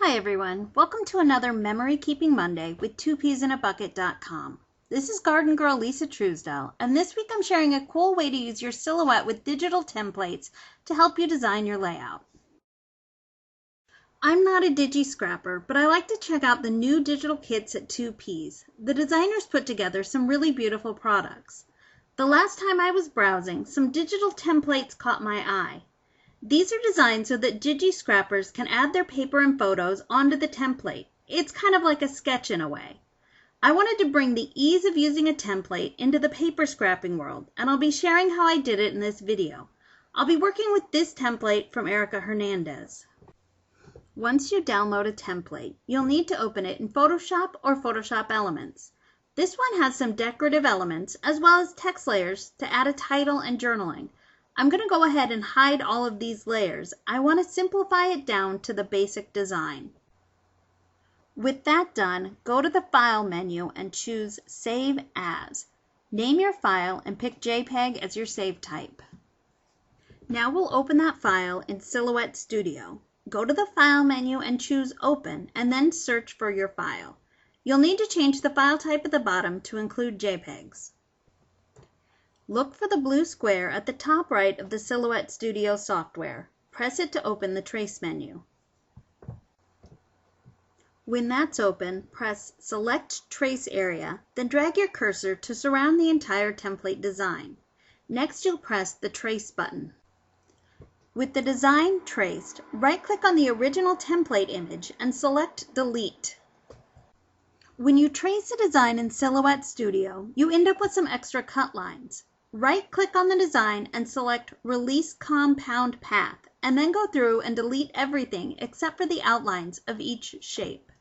Hi everyone, welcome to another Memory Keeping Monday with 2peasinabucket.com. This is Garden Girl Lisa Truesdell, and this week I'm sharing a cool way to use your silhouette with digital templates to help you design your layout. I'm not a digi-scrapper, but I like to check out the new digital kits at 2Ps. The designers put together some really beautiful products. The last time I was browsing, some digital templates caught my eye. These are designed so that digi-scrappers can add their paper and photos onto the template. It's kind of like a sketch in a way. I wanted to bring the ease of using a template into the paper scrapping world, and I'll be sharing how I did it in this video. I'll be working with this template from Erica Hernandez. Once you download a template, you'll need to open it in Photoshop or Photoshop Elements. This one has some decorative elements as well as text layers to add a title and journaling. I'm going to go ahead and hide all of these layers. I want to simplify it down to the basic design. With that done, go to the File menu and choose Save As. Name your file and pick JPEG as your save type. Now we'll open that file in Silhouette Studio. Go to the File menu and choose Open, and then search for your file. You'll need to change the file type at the bottom to include JPEGs. Look for the blue square at the top right of the Silhouette Studio software. Press it to open the Trace menu. When that's open, press Select Trace Area, then drag your cursor to surround the entire template design. Next, you'll press the Trace button. With the design traced, right-click on the original template image and select Delete. When you trace a design in Silhouette Studio, you end up with some extra cut lines. Right-click on the design and select Release Compound Path, and then go through and delete everything except for the outlines of each shape.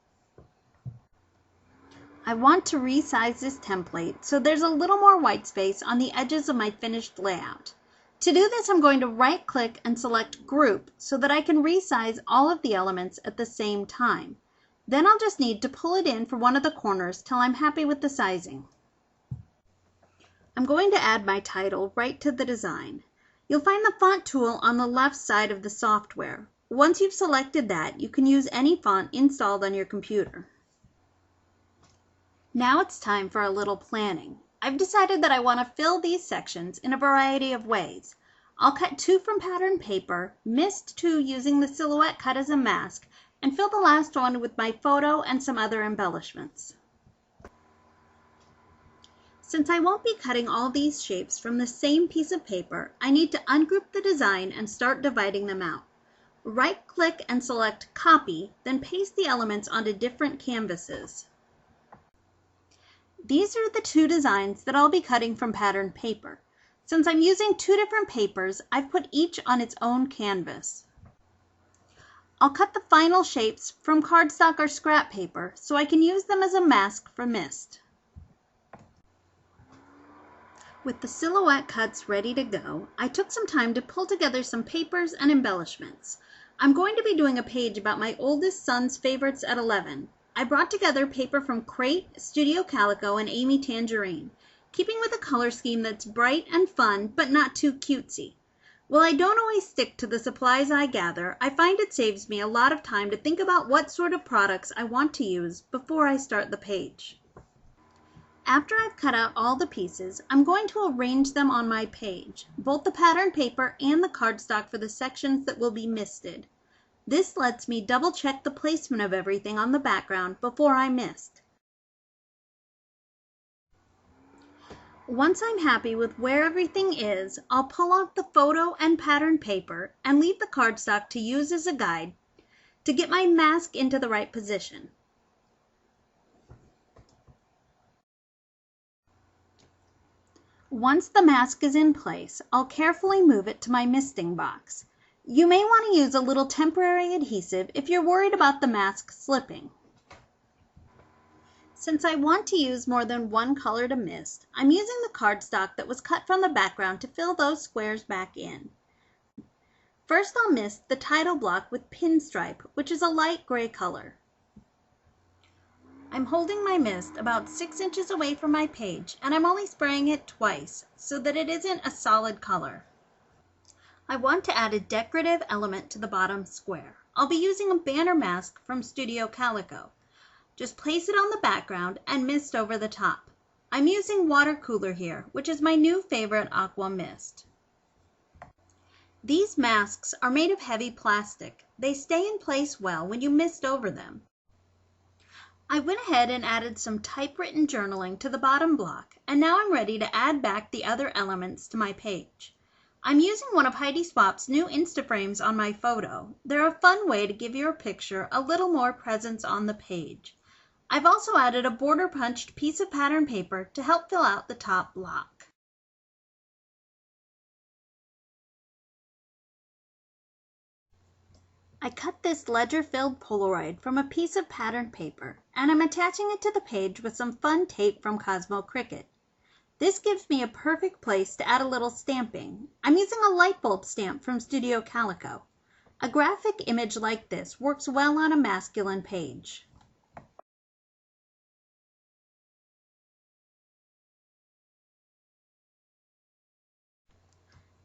I want to resize this template so there's a little more white space on the edges of my finished layout. To do this, I'm going to right-click and select Group so that I can resize all of the elements at the same time. Then I'll just need to pull it in for one of the corners till I'm happy with the sizing. I'm going to add my title right to the design. You'll find the font tool on the left side of the software. Once you've selected that, you can use any font installed on your computer. Now it's time for a little planning. I've decided that I want to fill these sections in a variety of ways. I'll cut 2 from pattern paper, mist 2 using the silhouette cut as a mask, and fill the last one with my photo and some other embellishments. Since I won't be cutting all these shapes from the same piece of paper, I need to ungroup the design and start dividing them out. Right-click and select Copy, then paste the elements onto different canvases. These are the 2 designs that I'll be cutting from pattern paper. Since I'm using 2 different papers, I've put each on its own canvas. I'll cut the final shapes from cardstock or scrap paper so I can use them as a mask for mist. With the silhouette cuts ready to go, I took some time to pull together some papers and embellishments. I'm going to be doing a page about my oldest son's favorites at 11. I brought together paper from Crate, Studio Calico, and Amy Tangerine, keeping with a color scheme that's bright and fun, but not too cutesy. While I don't always stick to the supplies I gather, I find it saves me a lot of time to think about what sort of products I want to use before I start the page. After I've cut out all the pieces, I'm going to arrange them on my page, both the pattern paper and the cardstock for the sections that will be misted. This lets me double check the placement of everything on the background before I mist. Once I'm happy with where everything is, I'll pull off the photo and pattern paper and leave the cardstock to use as a guide to get my mask into the right position. Once the mask is in place, I'll carefully move it to my misting box. You may want to use a little temporary adhesive if you're worried about the mask slipping. Since I want to use more than one color to mist, I'm using the cardstock that was cut from the background to fill those squares back in. First, I'll mist the title block with Pinstripe, which is a light gray color. I'm holding my mist about 6 inches away from my page, and I'm only spraying it twice so that it isn't a solid color. I want to add a decorative element to the bottom square. I'll be using a banner mask from Studio Calico. Just place it on the background and mist over the top. I'm using water cooler here, which is my new favorite aqua mist. These masks are made of heavy plastic. They stay in place well when you mist over them. I went ahead and added some typewritten journaling to the bottom block, and now I'm ready to add back the other elements to my page. I'm using one of Heidi Swap's new Instaframes on my photo. They're a fun way to give your picture a little more presence on the page. I've also added a border punched piece of pattern paper to help fill out the top block. I cut this ledger-filled Polaroid from a piece of patterned paper, and I'm attaching it to the page with some fun tape from Cosmo Cricut. This gives me a perfect place to add a little stamping. I'm using a light bulb stamp from Studio Calico. A graphic image like this works well on a masculine page.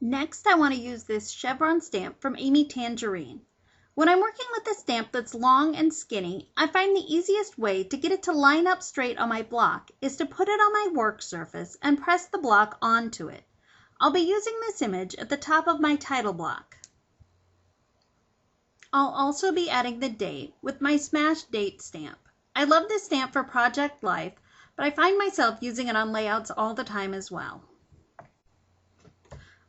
Next, I want to use this chevron stamp from Amy Tangerine. When I'm working with a stamp that's long and skinny, I find the easiest way to get it to line up straight on my block is to put it on my work surface and press the block onto it. I'll be using this image at the top of my title block. I'll also be adding the date with my Smash Date stamp. I love this stamp for project life, but I find myself using it on layouts all the time as well.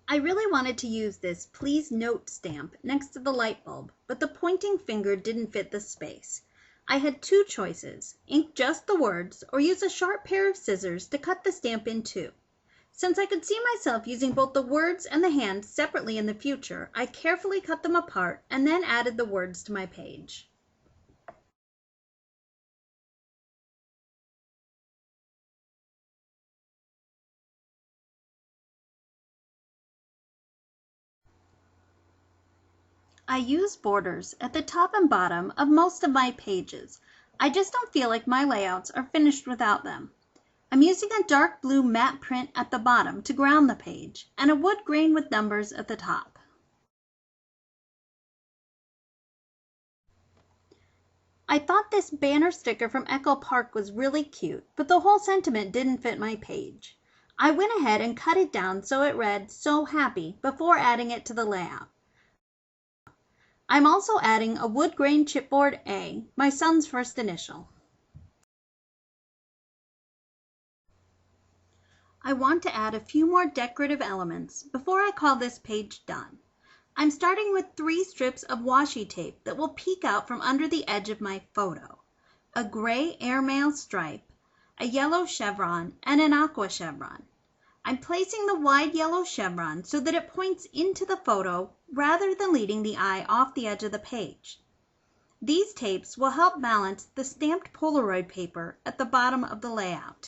I really wanted to use this Please Note stamp next to the light bulb, but the pointing finger didn't fit the space. I had two choices: ink just the words or use a sharp pair of scissors to cut the stamp in two. Since I could see myself using both the words and the hand separately in the future, I carefully cut them apart and then added the words to my page. I use borders at the top and bottom of most of my pages. I just don't feel like my layouts are finished without them. I'm using a dark blue matte print at the bottom to ground the page, and a wood grain with numbers at the top. I thought this banner sticker from Echo Park was really cute, but the whole sentiment didn't fit my page. I went ahead and cut it down so it read "So Happy" before adding it to the layout. I'm also adding a wood grain chipboard A, my son's first initial. I want to add a few more decorative elements before I call this page done. I'm starting with 3 strips of washi tape that will peek out from under the edge of my photo: a gray airmail stripe, a yellow chevron, and an aqua chevron. I'm placing the wide yellow chevron so that it points into the photo rather than leading the eye off the edge of the page. These tapes will help balance the stamped Polaroid paper at the bottom of the layout.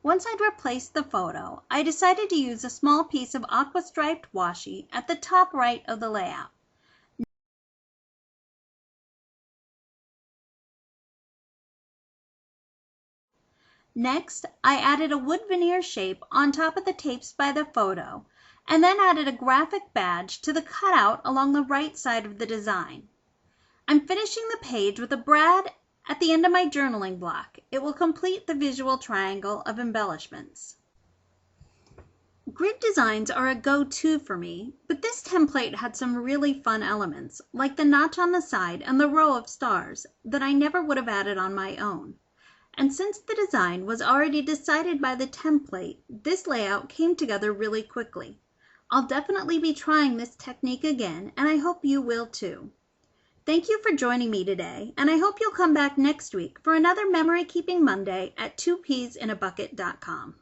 Once I'd replaced the photo, I decided to use a small piece of aqua striped washi at the top right of the layout. Next, I added a wood veneer shape on top of the tapes by the photo, and then added a graphic badge to the cutout along the right side of the design. I'm finishing the page with a brad at the end of my journaling block. It will complete the visual triangle of embellishments. Grid designs are a go-to for me, but this template had some really fun elements, like the notch on the side and the row of stars, that I never would have added on my own. And since the design was already decided by the template, this layout came together really quickly. I'll definitely be trying this technique again, and I hope you will too. Thank you for joining me today, and I hope you'll come back next week for another Memory Keeping Monday at 2peasinabucket.com.